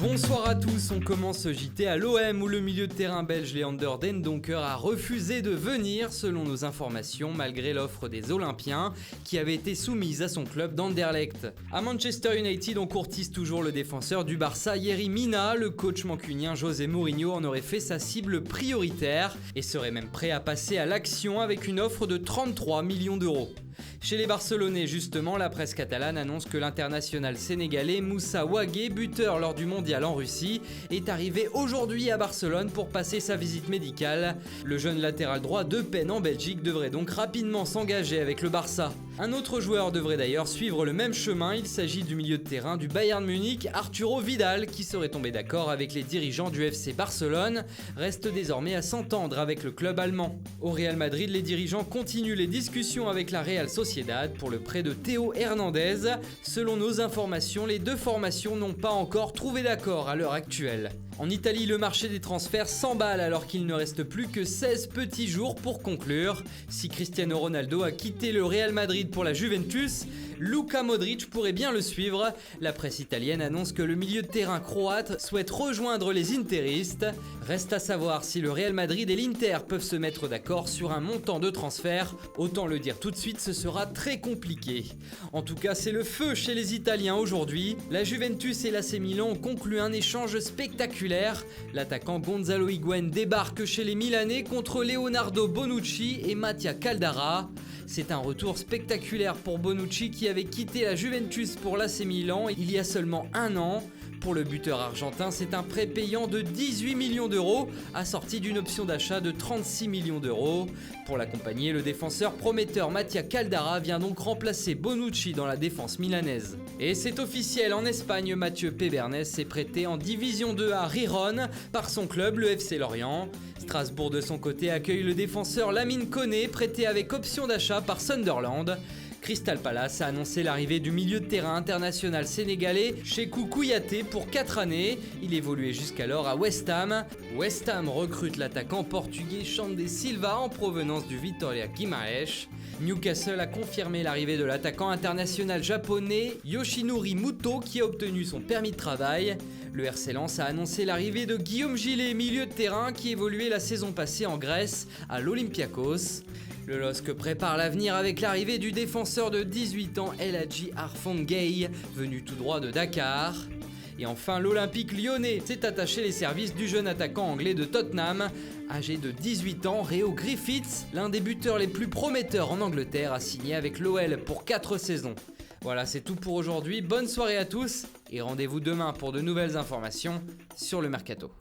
Bonsoir à tous, on commence ce JT à l'OM où le milieu de terrain belge Leander Dendoncker a refusé de venir selon nos informations malgré l'offre des Olympiens qui avait été soumise à son club d'Anderlecht. À Manchester United on courtise toujours le défenseur du Barça Yerry Mina, le coach mancunien José Mourinho en aurait fait sa cible prioritaire et serait même prêt à passer à l'action avec une offre de 33 millions d'euros. Chez les Barcelonais justement, la presse catalane annonce que l'international sénégalais Moussa Wagué, buteur lors du mondial en Russie, est arrivé aujourd'hui à Barcelone pour passer sa visite médicale. Le jeune latéral droit de peine en Belgique devrait donc rapidement s'engager avec le Barça. Un autre joueur devrait d'ailleurs suivre le même chemin, il s'agit du milieu de terrain du Bayern Munich, Arturo Vidal, qui serait tombé d'accord avec les dirigeants du FC Barcelone, reste désormais à s'entendre avec le club allemand. Au Real Madrid, les dirigeants continuent les discussions avec la Real Sociedad pour le prêt de Théo Hernandez. Selon nos informations, les deux formations n'ont pas encore trouvé d'accord à l'heure actuelle. En Italie, le marché des transferts s'emballe alors qu'il ne reste plus que 16 petits jours pour conclure. Si Cristiano Ronaldo a quitté le Real Madrid pour la Juventus, Luka Modric pourrait bien le suivre. La presse italienne annonce que le milieu de terrain croate souhaite rejoindre les interistes. Reste à savoir si le Real Madrid et l'Inter peuvent se mettre d'accord sur un montant de transfert. Autant le dire tout de suite, ce sera très compliqué. En tout cas, c'est le feu chez les Italiens aujourd'hui. La Juventus et l'AC Milan ont conclu un échange spectaculaire. L'attaquant Gonzalo Higuaín débarque chez les Milanais contre Leonardo Bonucci et Mattia Caldara. C'est un retour spectaculaire pour Bonucci qui avait quitté la Juventus pour l'AC Milan il y a seulement un an. Pour le buteur argentin, c'est un prêt payant de 18 millions d'euros, assorti d'une option d'achat de 36 millions d'euros. Pour l'accompagner, le défenseur prometteur Mattia Caldara vient donc remplacer Bonucci dans la défense milanaise. Et c'est officiel, en Espagne, Mathieu Pébernes s'est prêté en Division 2 à Riron par son club, le FC Lorient. Strasbourg de son côté accueille le défenseur Lamine Koné, prêté avec option d'achat par Sunderland. Crystal Palace a annoncé l'arrivée du milieu de terrain international sénégalais Cheikhou Kouyaté pour 4 années. Il évoluait jusqu'alors à West Ham. West Ham recrute l'attaquant portugais Xande Silva en provenance du Vitória Guimarães. Newcastle a confirmé l'arrivée de l'attaquant international japonais Yoshinori Muto qui a obtenu son permis de travail. Le RC Lens a annoncé l'arrivée de Guillaume Gillet, milieu de terrain qui évoluait la saison passée en Grèce à l'Olympiakos. Le LOSC prépare l'avenir avec l'arrivée du défenseur de 18 ans El Hadji Arfan Gueye, venu tout droit de Dakar. Et enfin, l'Olympique lyonnais s'est attaché les services du jeune attaquant anglais de Tottenham. Âgé de 18 ans, Réo Griffiths, l'un des buteurs les plus prometteurs en Angleterre, a signé avec l'OL pour 4 saisons. Voilà, c'est tout pour aujourd'hui. Bonne soirée à tous et rendez-vous demain pour de nouvelles informations sur le Mercato.